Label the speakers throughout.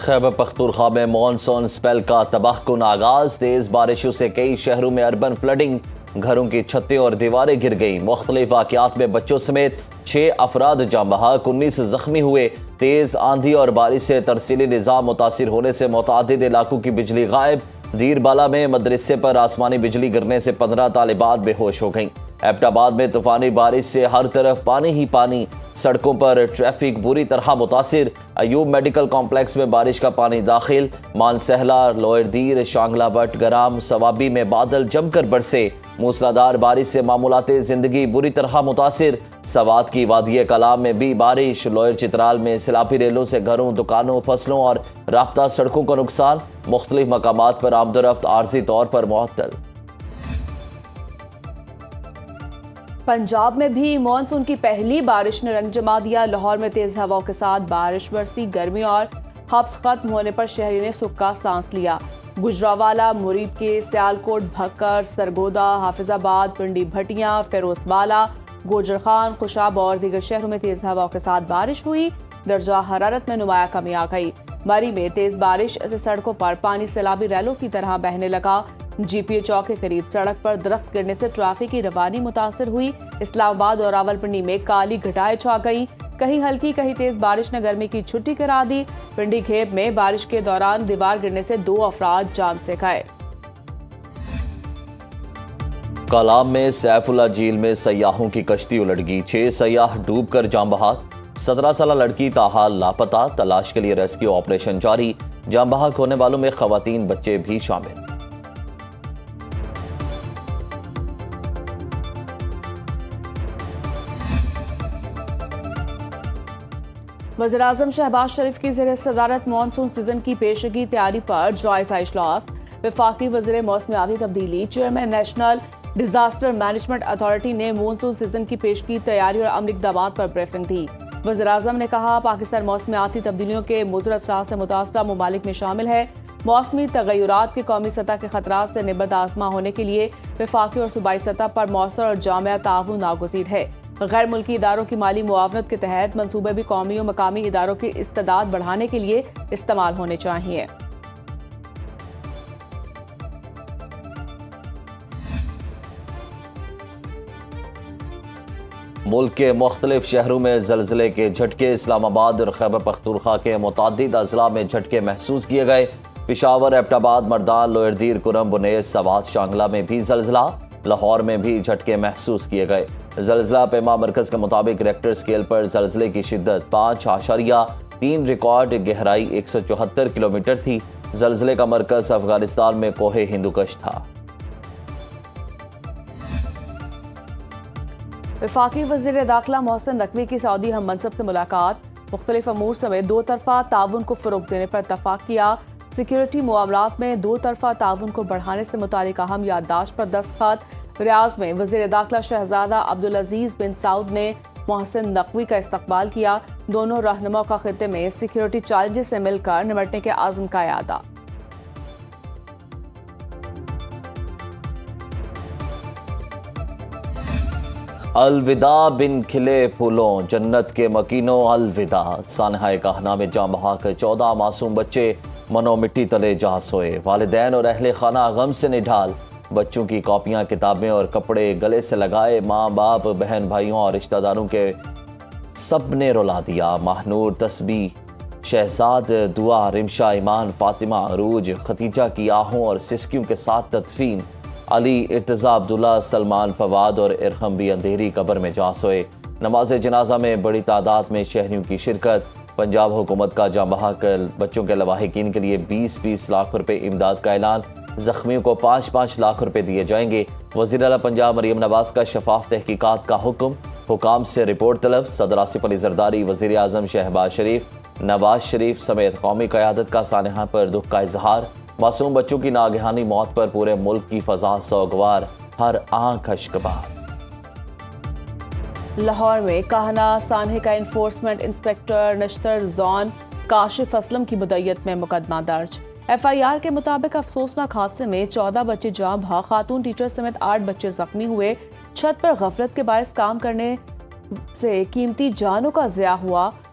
Speaker 1: خیبر پختونخوا میں monsoon spell کا تباہ کن آغاز، تیز بارشوں سے کئی شہروں میں اربن فلڈنگ، گھروں کی چھتیں اور دیواریں گر گئیں۔ مختلف واقعات میں بچوں سمیت 6 افراد جاں بحق، 19 زخمی ہوئے۔ تیز آندھی اور بارش سے ترسیلی نظام متاثر ہونے سے متعدد علاقوں کی بجلی غائب۔ دیر بالا میں مدرسے پر آسمانی بجلی گرنے سے 15 طالبات بے ہوش ہو گئیں۔ ایبٹ آباد میں طوفانی بارش سے ہر طرف پانی ہی پانی، سڑکوں پر ٹریفک بری طرح متاثر۔ ایوب میڈیکل کمپلیکس میں بارش کا پانی داخل۔ مانسہلہ، لوئر دیر، شانگلہ بٹ گرام سوابی میں بادل جم کر برسے۔ موسلادھار بارش سے معمولات زندگی بری طرح متاثر۔ سوات کی وادی کلام میں بھی بارش۔ لوئر چترال میں سیلابی ریلوں سے گھروں، دکانوں، فصلوں اور رابطہ سڑکوں کا نقصان۔ مختلف مقامات پر آمد و رفت عارضی طور پر معطل۔
Speaker 2: پنجاب میں بھی مانسون کی پہلی بارش نے رنگ جما دیا۔ لاہور میں تیز ہواؤں کے ساتھ بارش برسی۔ گرمی اور حبس ختم ہونے پر شہری نے سکھ کا سانس لیا۔ گجرانوالہ، مرید کے، سیالکوٹ، بھکر، سرگودا، حافظ آباد، پنڈی بھٹیاں، فیروز بالا، گوجر خان، خوشاب اور دیگر شہروں میں تیز ہواؤں کے ساتھ بارش ہوئی۔ درجہ حرارت میں نمایاں کمی آ گئی۔ مری میں تیز بارش سے سڑکوں پر پانی سیلابی ریلوں کی طرح بہنے لگا۔ جی پی اے چوک کے قریب سڑک پر درخت گرنے سے ٹریفک کی روانی متاثر ہوئی۔ اسلام آباد اور راولپنڈی میں کالی گھٹائیں چھا گئیں۔ کہیں ہلکی کہیں تیز بارش نے گرمی کی چھٹی کرا دی۔ پنڈی گھیب میں بارش کے دوران دیوار گرنے سے 2 افراد جان سے گئے۔
Speaker 1: کلام میں سیف اللہ جھیل میں سیاحوں کی کشتی الٹ گئی، 6 سیاح ڈوب کر جاں بحق۔ 17 سالہ لڑکی تاحال لاپتہ، تلاش کے لیے ریسکیو آپریشن جاری۔ جاں بحق ہونے والوں میں خواتین، بچے بھی شامل۔
Speaker 2: وزیراعظم شہباز شریف کی زیر صدارت مانسون سیزن کی پیشگی تیاری پر جائزہ اجلاس۔ وفاقی وزیر موسمیاتی تبدیلی، chairman national disaster management authority نے مانسون سیزن کی پیشگی تیاری اور عملی اقدامات پر بریفنگ دی۔ وزیراعظم نے کہا، پاکستان موسمیاتی تبدیلیوں کے مضر اثرات سے متاثرہ ممالک میں شامل ہے۔ موسمی تغیرات کے قومی سطح کے خطرات سے نبرد آزما ہونے کے لیے وفاقی اور صوبائی سطح پر مؤثر اور جامع تعاون ناگزیر ہے۔ غیر ملکی اداروں کی مالی معاونت کے تحت منصوبے بھی قومی و مقامی اداروں کی استعداد بڑھانے کے لیے استعمال ہونے چاہیے۔
Speaker 1: ملک کے مختلف شہروں میں زلزلے کے جھٹکے۔ اسلام آباد اور خیبر پختونخوا کے متعدد اضلاع میں جھٹکے محسوس کیے گئے۔ پشاور، ایبٹ آباد، مردان، لوئر دیر، کرم، بنیر، سوات، شانگلہ میں بھی زلزلہ۔ لاہور میں بھی جھٹکے محسوس کیے گئے۔ زلزلہ پیما مرکز کے مطابق ریکٹر اسکیل پر زلزلے کی شدت 5.3 ریکارڈ، گہرائی 174 کلومیٹر تھی۔ زلزلے کا مرکز افغانستان میں کوہ ہندوکش تھا۔
Speaker 2: وفاقی وزیر داخلہ محسن نقوی کی سعودی ہم منصب سے ملاقات۔ مختلف امور سمیت 2 طرفہ تعاون کو فروغ دینے پر اتفاق کیا۔ سیکیورٹی معاملات میں 2 طرفہ تعاون کو بڑھانے سے متعلق اہم یادداشت پر دستخط۔ ریاض میں وزیر داخلہ شہزادہ عبدالعزیز بن سعود نے محسن نقوی کا استقبال کیا۔ دونوں رہنما کا خطے میں سیکیورٹی چیلنجز سے مل کر نمٹنے کے عزم کا اعادہ۔
Speaker 1: الوداع بن کھلے پھولوں، جنت کے مکینوں الوداع۔ سانحہ کہنا میں جاں بحق 14 معصوم بچے منو مٹی تلے جا سوئے۔ والدین اور اہل خانہ غم سے نڈھال۔ بچوں کی کاپیاں، کتابیں اور کپڑے گلے سے لگائے۔ ماں باپ، بہن بھائیوں اور رشتہ داروں کے سب نے رلا دیا۔ ماہنور، تسبیح، شہزاد، دعا، رمشا، ایمان، فاطمہ، عروج، ختیجہ کی آہوں اور سسکیوں کے ساتھ تدفین۔ علی، ارتضیٰ، عبداللہ، سلمان، فواد اور ارحم بھی اندھیری قبر میں جا سوئے۔ نماز جنازہ میں بڑی تعداد میں شہریوں کی شرکت۔ پنجاب حکومت کا جاں بحق بچوں کے لواحقین کے لیے 20 لاکھ روپے امداد کا اعلان۔ زخمیوں کو 5 لاکھ روپے دیے جائیں گے۔ وزیر اعلیٰ پنجاب مریم نواز کا شفاف تحقیقات کا حکم۔ حکام سے رپورٹ طلب۔ صدر آصف علی زرداری، وزیر اعظم شہباز شریف، نواز شریف سمیت قومی قیادت کا سانحہ پر دکھ کا اظہار۔ معصوم بچوں کی ناگہانی موت پر پورے ملک کی فضا سوگوار، ہر آنکھ اشکبار۔
Speaker 2: لاہور میں کہنا سانحہ کا انفورسمنٹ انسپکٹر نشتر زون کاشف اسلم کی مدعیت میں مقدمہ درج۔ ایف آئی آر کے مطابق افسوسناک حادثے میں 14 بچے جاں بحق، خاتون ٹیچر سمیت 8 بچے زخمی ہوئے۔ چھت پر غفلت کے باعث کام کرنے سے قیمتی جانوں کا ضیاع ہوا۔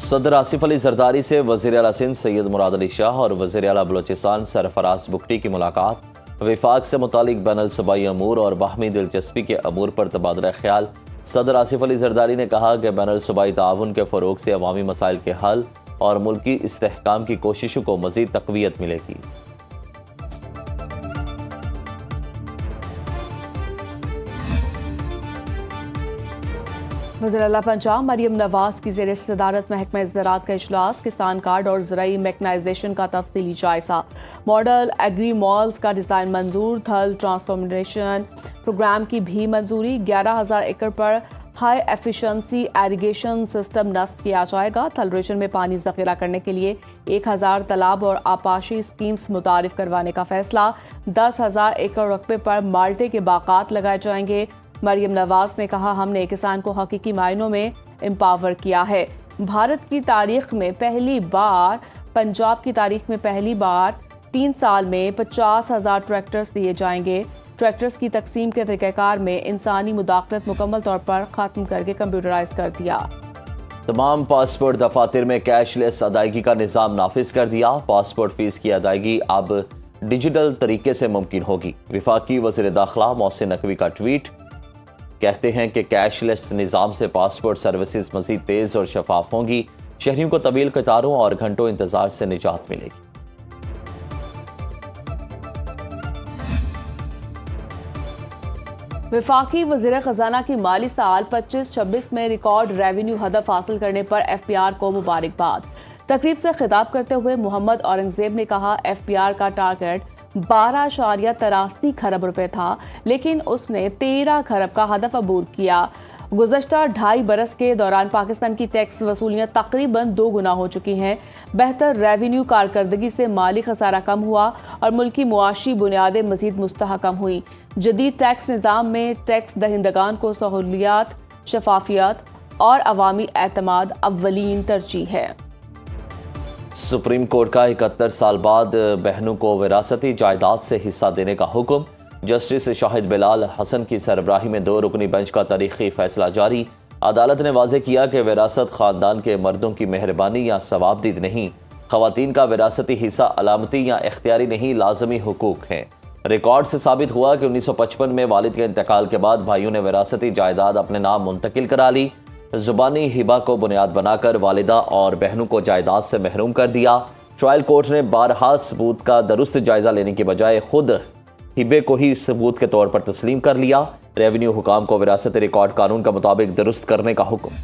Speaker 1: صدر آصف علی زرداری سے وزیر اعلیٰ سندھ سید مراد علی شاہ اور وزیر اعلیٰ بلوچستان سرفراز بگٹی کی ملاقات، وفاق سے متعلق بین الصوبائی امور اور باہمی دلچسپی کے امور پر تبادلہ خیال۔ صدر آصف علی زرداری نے کہا کہ بین الصوبائی تعاون کے فروغ سے عوامی مسائل کے حل اور ملکی استحکام کی کوششوں کو مزید تقویت ملے گی۔
Speaker 2: وزیر اعلیٰ پنجاب مریم نواز کی زیر صدارت محکمہ زراعت کا اجلاس، کسان کارڈ اور زرعی میکنائزیشن کا تفصیلی جائزہ، ماڈل ایگری مالز کا ڈیزائن منظور، تھل ٹرانسفارمیشن پروگرام کی بھی منظوری، 11,000 ایکڑ پر ہائی ایفیشنسی ایریگیشن سسٹم نصب کیا جائے گا، تھل ریجن میں پانی ذخیرہ کرنے کے لیے 1,000 تالاب اور آبپاشی اسکیمز متعارف کروانے کا فیصلہ، 10,000 ایکڑ رقبے پر مالٹے کے باغات لگائے جائیں گے۔ مریم نواز نے کہا، ہم نے کسان کو حقیقی معنوں میں امپاور کیا ہے۔ بھارت کی تاریخ میں پہلی بار، پنجاب کی تاریخ میں پہلی بار 3 سال میں 50,000 ٹریکٹرز دیے جائیں گے۔ ٹریکٹرز کی تقسیم کے طریقہ کار میں انسانی مداخلت مکمل طور پر ختم کر کے کمپیوٹرائز کر دیا۔
Speaker 1: تمام پاسپورٹ دفاتر میں کیش لیس ادائیگی کا نظام نافذ کر دیا، پاسپورٹ فیس کی ادائیگی اب ڈیجیٹل طریقے سے ممکن ہوگی۔ وفاقی وزیر داخلہ محسن نقوی کا ٹویٹ، کہتے ہیں کہ کیش لیس نظام سے پاسپورٹ سروسز مزید تیز اور شفاف ہوں گی، شہریوں کو طویل قطاروں اور گھنٹوں انتظار سے نجات ملے گی۔
Speaker 2: وفاقی وزیر خزانہ کی مالی سال 25-26 میں ریکارڈ ریونیو ہدف حاصل کرنے پر ایف پی آر کو مبارکباد۔ تقریب سے خطاب کرتے ہوئے محمد اورنگزیب نے کہا، ایف پی آر کا ٹارگٹ 12.83 کھرب روپے تھا، لیکن اس نے 13 کھرب کا ہدف عبور کیا۔ گزشتہ 2.5 برس کے دوران پاکستان کی ٹیکس وصولیاں تقریباً 2 گنا ہو چکی ہیں۔ بہتر ریونیو کارکردگی سے مالی خسارہ کم ہوا اور ملکی معاشی بنیادیں مزید مستحکم ہوئیں۔ جدید ٹیکس نظام میں ٹیکس دہندگان کو سہولیات، شفافیت اور عوامی اعتماد اولین ترجیح ہے۔
Speaker 1: سپریم کورٹ کا 71 سال بعد بہنوں کو وراثتی جائیداد سے حصہ دینے کا حکم، جسٹس شاہد بلال حسن کی سربراہی میں 2 رکنی بینچ کا تاریخی فیصلہ جاری۔ عدالت نے واضح کیا کہ وراثت خاندان کے مردوں کی مہربانی یا ثوابدید نہیں، خواتین کا وراثتی حصہ علامتی یا اختیاری نہیں، لازمی حقوق ہیں۔ ریکارڈ سے ثابت ہوا کہ 1955 میں والد کے انتقال کے بعد بھائیوں نے وراثتی جائیداد اپنے نام منتقل کرا لی۔ زبانی ہبہ کو بنیاد بنا کر والدہ اور بہنوں کو جائیداد سے محروم کر دیا۔ ٹرائل کورٹ نے بارہا ثبوت کا درست جائزہ لینے کی بجائے خود ہبے کو ہی ثبوت کے طور پر تسلیم کر لیا۔ ریونیو حکام کو وراثت ریکارڈ قانون کے مطابق درست کرنے کا حکم۔